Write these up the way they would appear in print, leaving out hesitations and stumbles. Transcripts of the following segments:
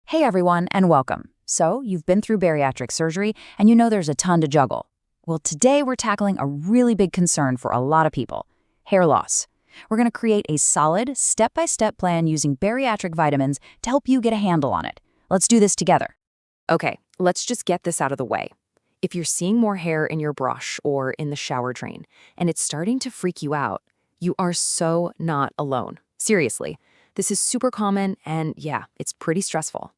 Hey everyone, and welcome. So, you've been through bariatric surgery, and you know there's a ton to juggle. Well, today we're tackling a really big concern for a lot of people: hair loss. We're going to create a solid, step-by-step plan using bariatric vitamins to help you get a handle on it. Let's do this together. Okay, let's just get this out of the way. If you're seeing more hair in your brush or in the shower drain, and it's starting to freak you out, you are so not alone. Seriously, this is super common and yeah, it's pretty stressful.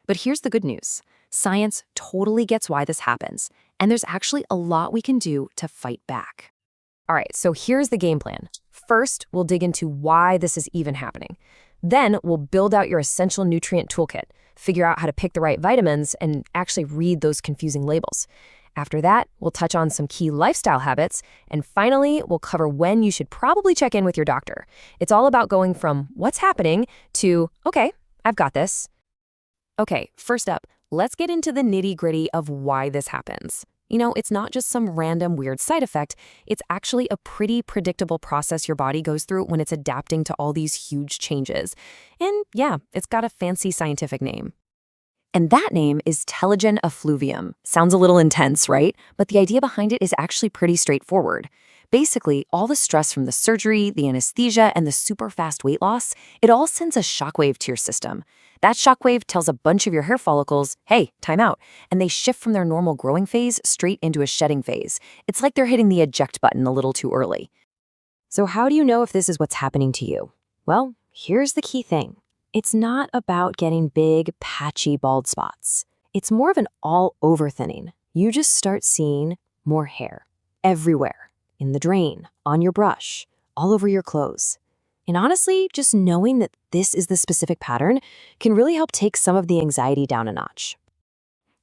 But here's the good news. Science totally gets why this happens, and there's actually a lot we can do to fight back. All right, so here's the game plan. First, we'll dig into why this is even happening. Then we'll build out your essential nutrient toolkit, figure out how to pick the right vitamins, and actually read those confusing labels. After that, we'll touch on some key lifestyle habits, and finally, we'll cover when you should probably check in with your doctor. It's all about going from what's happening to, okay, I've got this. Okay, first up, let's get into the nitty-gritty of why this happens. You know, it's not just some random weird side effect. It's actually a pretty predictable process your body goes through when it's adapting to all these huge changes. And yeah, it's got a fancy scientific name. And that name is telogen effluvium. Sounds a little intense, right? But the idea behind it is actually pretty straightforward. Basically, all the stress from the surgery, the anesthesia, and the super fast weight loss, it all sends a shockwave to your system. That shockwave tells a bunch of your hair follicles, hey, time out, and they shift from their normal growing phase straight into a shedding phase. It's like they're hitting the eject button a little too early. So how do you know if this is what's happening to you? Well, here's the key thing. It's not about getting big, patchy bald spots. It's more of an all-over thinning. You just start seeing more hair everywhere, in the drain, on your brush, all over your clothes. And honestly, just knowing that this is the specific pattern can really help take some of the anxiety down a notch.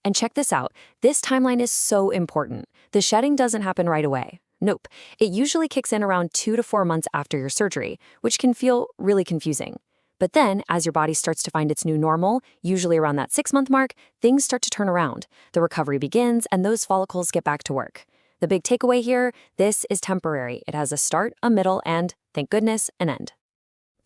And check this out. This timeline is so important. The shedding doesn't happen right away. Nope. It usually kicks in around 2 to 4 months after your surgery, which can feel really confusing. But then, as your body starts to find its new normal, usually around that 6-month mark, things start to turn around. The recovery begins, and those follicles get back to work. The big takeaway here, this is temporary. It has a start, a middle, and, thank goodness, an end.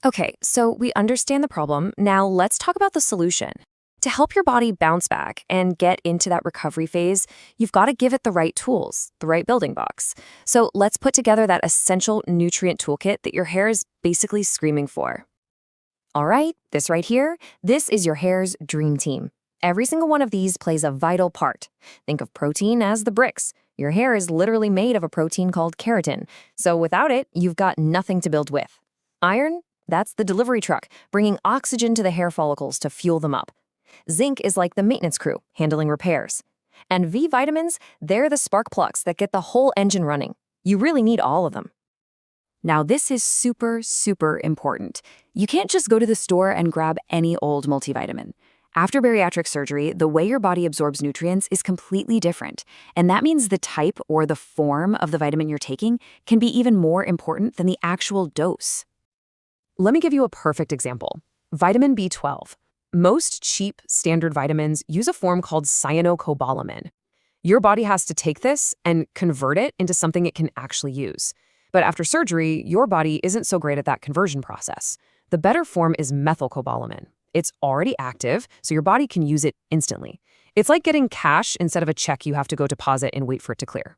Okay, so we understand the problem. Now let's talk about the solution. To help your body bounce back and get into that recovery phase, you've got to give it the right tools, the right building blocks. So let's put together that essential nutrient toolkit that your hair is basically screaming for. All right, this right here, this is your hair's dream team. Every single one of these plays a vital part. Think of protein as the bricks. Your hair is literally made of a protein called keratin, so without it, you've got nothing to build with. Iron? That's the delivery truck, bringing oxygen to the hair follicles to fuel them up. Zinc is like the maintenance crew, handling repairs. And V vitamins, they're the spark plugs that get the whole engine running. You really need all of them. Now, this is super, super important. You can't just go to the store and grab any old multivitamin. After bariatric surgery, the way your body absorbs nutrients is completely different, and that means the type or the form of the vitamin you're taking can be even more important than the actual dose. Let me give you a perfect example. Vitamin B12. Most cheap standard vitamins use a form called cyanocobalamin. Your body has to take this and convert it into something it can actually use. But after surgery, your body isn't so great at that conversion process. The better form is methylcobalamin. It's already active, so your body can use it instantly. It's like getting cash instead of a check you have to go deposit and wait for it to clear.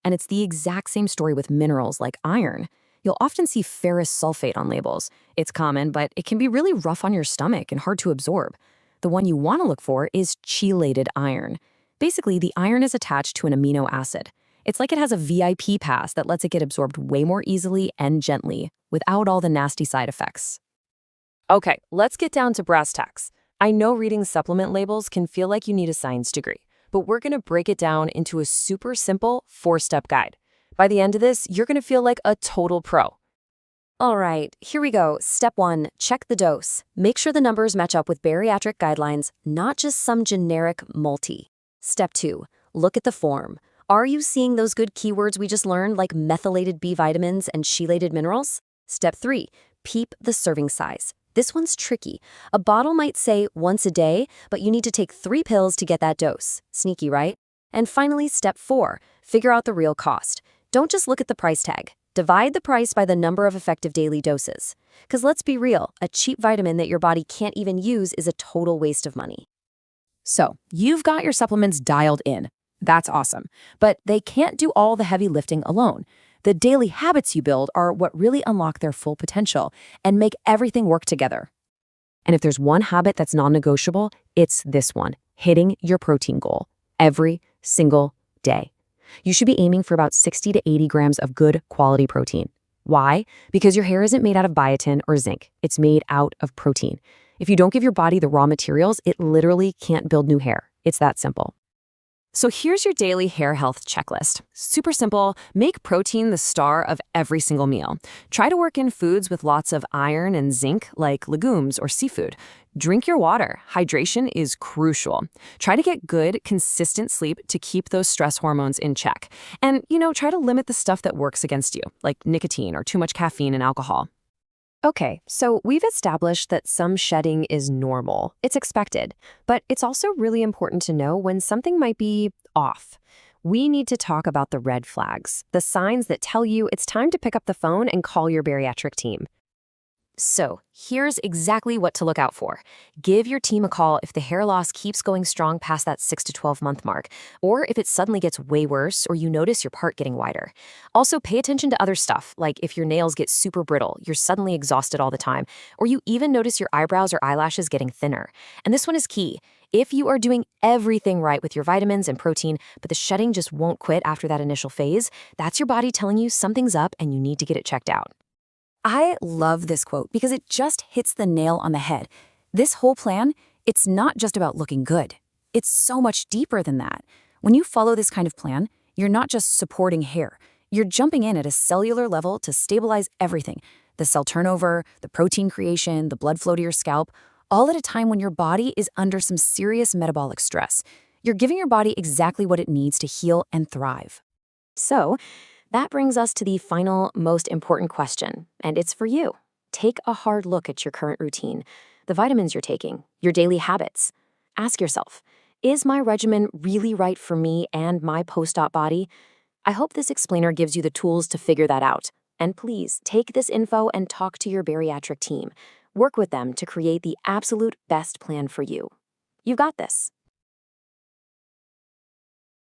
And it's the exact same story with minerals like iron. You'll often see ferrous sulfate on labels. It's common, but it can be really rough on your stomach and hard to absorb. The one you want to look for is chelated iron. Basically, the iron is attached to an amino acid. It's like it has a VIP pass that lets it get absorbed way more easily and gently, without all the nasty side effects. Okay, let's get down to brass tacks. I know reading supplement labels can feel like you need a science degree, but we're going to break it down into a super simple 4-step guide. By the end of this, you're going to feel like a total pro. All right, here we go. Step 1, check the dose. Make sure the numbers match up with bariatric guidelines, not just some generic multi. Step 2, look at the form. Are you seeing those good keywords we just learned, like methylated B vitamins and chelated minerals? Step 3, peep the serving size. This one's tricky. A bottle might say once a day, but you need to take 3 pills to get that dose. Sneaky, right? And finally, step 4, figure out the real cost. Don't just look at the price tag. Divide the price by the number of effective daily doses. Because let's be real, a cheap vitamin that your body can't even use is a total waste of money. So, you've got your supplements dialed in. That's awesome. But they can't do all the heavy lifting alone. The daily habits you build are what really unlock their full potential and make everything work together. And if there's one habit that's non-negotiable, it's this one: hitting your protein goal every single day. You should be aiming for about 60 to 80 grams of good quality protein. Why? Because your hair isn't made out of biotin or zinc. It's made out of protein. If you don't give your body the raw materials, it literally can't build new hair. It's that simple. So here's your daily hair health checklist. Super simple. Make protein the star of every single meal. Try to work in foods with lots of iron and zinc, like legumes or seafood. Drink your water. Hydration is crucial. Try to get good, consistent sleep to keep those stress hormones in check. And, try to limit the stuff that works against you, like nicotine or too much caffeine and alcohol. Okay, so we've established that some shedding is normal. It's expected. But it's also really important to know when something might be off. We need to talk about the red flags, the signs that tell you it's time to pick up the phone and call your bariatric team. So, here's exactly what to look out for. Give your team a call if the hair loss keeps going strong past that 6 to 12 month mark, or if it suddenly gets way worse or you notice your part getting wider. Also, pay attention to other stuff, like if your nails get super brittle, you're suddenly exhausted all the time, or you even notice your eyebrows or eyelashes getting thinner. And this one is key. If you are doing everything right with your vitamins and protein, but the shedding just won't quit after that initial phase, that's your body telling you something's up and you need to get it checked out. I love this quote because it just hits the nail on the head. This whole plan, it's not just about looking good. It's so much deeper than that. When you follow this kind of plan, you're not just supporting hair. You're jumping in at a cellular level to stabilize everything: the cell turnover, the protein creation, the blood flow to your scalp, all at a time when your body is under some serious metabolic stress. You're giving your body exactly what it needs to heal and thrive. So, that brings us to the final, most important question, and it's for you. Take a hard look at your current routine, the vitamins you're taking, your daily habits. Ask yourself, is my regimen really right for me and my post-op body? I hope this explainer gives you the tools to figure that out. And please, take this info and talk to your bariatric team. Work with them to create the absolute best plan for you. You've got this.